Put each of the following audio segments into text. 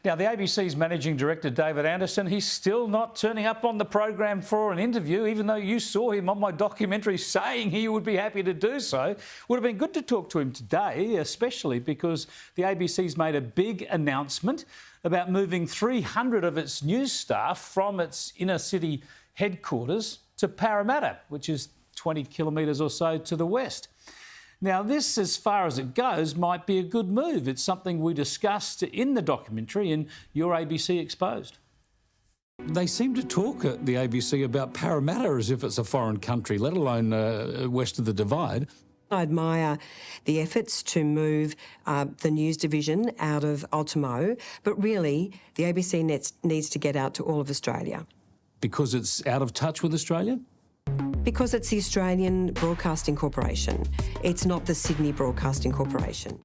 Now, the ABC's Managing Director, David Anderson, he's still not turning up on the program for an interview, even though you saw him on my documentary saying he would be happy to do so. Would have been good to talk to him today, especially because the ABC's made a big announcement about moving 300 of its news staff from its inner city headquarters to Parramatta, which is 20 kilometres or so to the west. Now, this, as far as it goes, might be a good move. It's something we discussed in the documentary in Your ABC Exposed. They seem to talk at the ABC about Parramatta as if it's a foreign country, let alone west of the Divide. I admire the efforts to move the news division out of Ultimo, but really the ABC needs to get out to all of Australia. Because it's out of touch with Australia? Because it's the Australian Broadcasting Corporation. It's not the Sydney Broadcasting Corporation.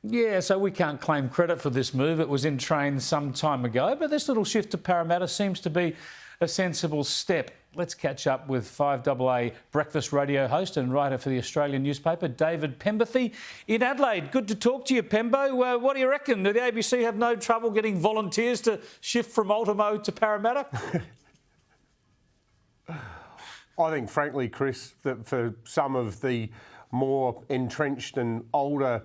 Yeah, so we can't claim credit for this move. It was in train some time ago, but this little shift to Parramatta seems to be a sensible step. Let's catch up with 5AA breakfast radio host and writer for the Australian newspaper, David Penberthy, in Adelaide. Good to talk to you, Pembo. What do you reckon? Do the ABC have no trouble getting volunteers to shift from Ultimo to Parramatta? I think, frankly, Chris, that for some of the more entrenched and older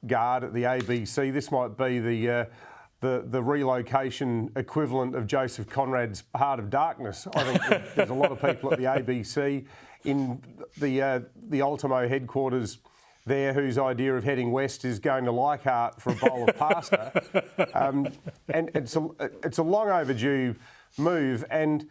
guard at the ABC, this might be the relocation equivalent of Joseph Conrad's Heart of Darkness. I think there's a lot of people at the ABC in the Ultimo headquarters there whose idea of heading west is going to Leichhardt for a bowl of pasta. And it's a long overdue move. And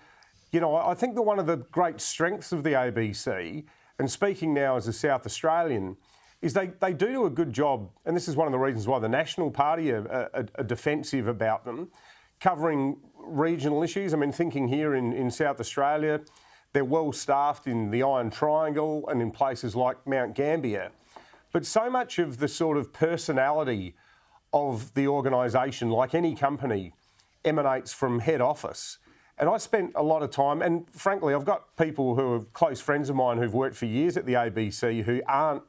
you know, I think that one of the great strengths of the ABC, and speaking now as a South Australian, is they do a good job, and this is one of the reasons why the National Party are defensive about them, covering regional issues. I mean, thinking here in South Australia, they're well staffed in the Iron Triangle and in places like Mount Gambier. But so much of the sort of personality of the organisation, like any company, emanates from head office. And I spent a lot of time, and frankly, I've got people who are close friends of mine who've worked for years at the ABC who aren't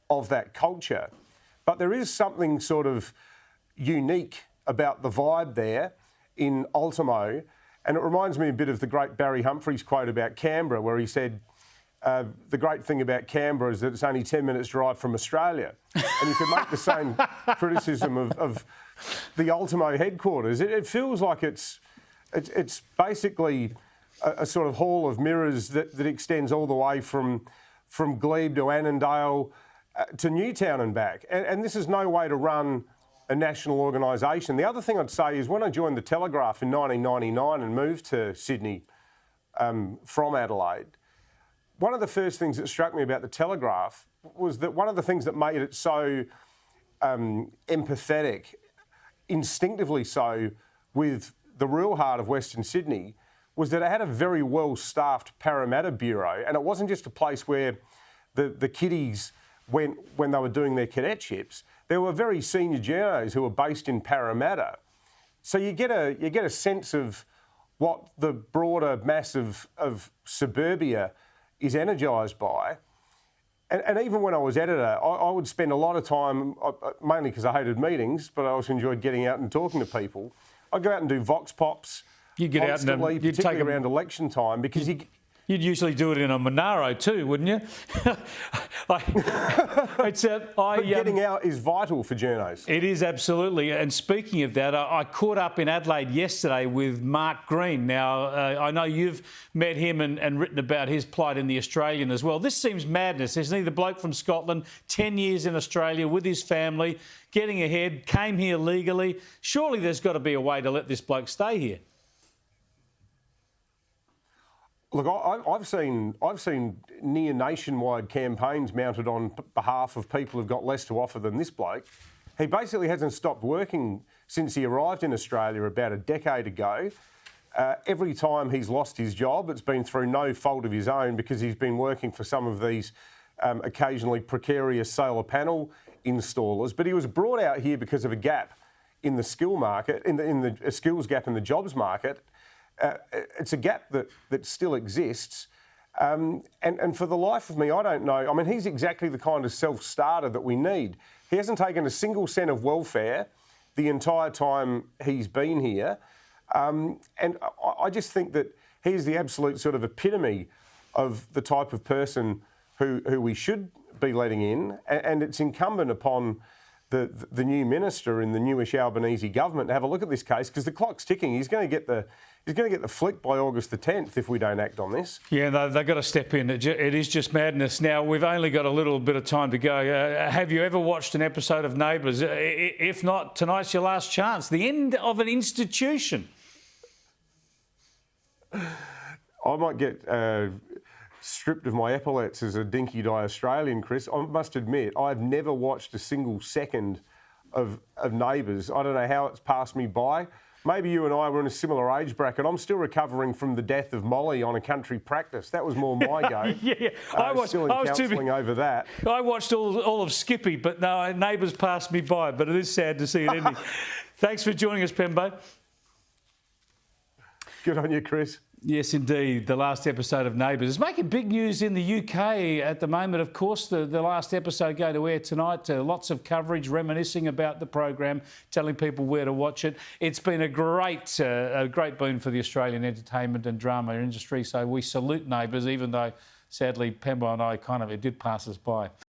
of that culture. But there is something sort of unique about the vibe there in Ultimo. And it reminds me a bit of the great Barry Humphries quote about Canberra, where he said, the great thing about Canberra is that it's only 10 minutes drive from Australia. And you could make the same criticism of the Ultimo headquarters. It feels like it's basically a sort of hall of mirrors that extends all the way from Glebe to Annandale to Newtown and back. And this is no way to run a national organisation. The other thing I'd say is when I joined the Telegraph in 1999 and moved to Sydney from Adelaide, one of the first things that struck me about the Telegraph was that one of the things that made it so empathetic, instinctively so, with the real heart of Western Sydney was that it had a very well-staffed Parramatta bureau, and it wasn't just a place where the kiddies went when they were doing their cadetships. There were very senior journos who were based in Parramatta. So you get a sense of what the broader mass of suburbia is energised by. And even when I was editor, I would spend a lot of time, mainly because I hated meetings, but I also enjoyed getting out and talking to people. I'd go out and do vox pops constantly, particularly around election time, because You'd usually do it in a Monaro too, wouldn't you? Getting out is vital for journos. It is, absolutely. And speaking of that, I caught up in Adelaide yesterday with Mark Green. Now, I know you've met him and written about his plight in The Australian as well. This seems madness, isn't he? The bloke from Scotland, 10 years in Australia with his family, getting ahead, came here legally. Surely there's got to be a way to let this bloke stay here. Look, I've seen near nationwide campaigns mounted on behalf of people who've got less to offer than this bloke. He basically hasn't stopped working since he arrived in Australia about a decade ago. Every time he's lost his job, it's been through no fault of his own because he's been working for some of these occasionally precarious solar panel installers. But he was brought out here because of a gap in the skill market, in the skills gap in the jobs market. It's a gap that still exists. And for the life of me, I don't know. I mean, he's exactly the kind of self-starter that we need. He hasn't taken a single cent of welfare. the entire time he's been here. And I just think that he's the absolute sort of epitome of the type of person who we should be letting in. And it's incumbent upon the new minister in the newish Albanese government to have a look at this case, because the clock's ticking. He's going to get the flick by August the 10th if we don't act on this. Yeah, they've got to step in. It is just madness. Now, we've only got a little bit of time to go. Have you ever watched an episode of Neighbours? If not, tonight's your last chance. The end of an institution. I might get stripped of my epaulets as a dinky-die Australian, Chris. I must admit, I've never watched a single second of Neighbours. I don't know how it's passed me by. Maybe you and I were in a similar age bracket. I'm still recovering from the death of Molly on a country practice. That was more my go. Yeah. I was counselling over that. I watched all of Skippy, but no, Neighbours passed me by. But it is sad to see it ending. Thanks for joining us, Pembo. Good on you, Chris. Yes, indeed. The last episode of Neighbours is making big news in the UK at the moment. Of course, the last episode going to air tonight. Lots of coverage reminiscing about the program, telling people where to watch it. It's been a great boon for the Australian entertainment and drama industry. So we salute Neighbours, even though, sadly, Pembo and I it did pass us by.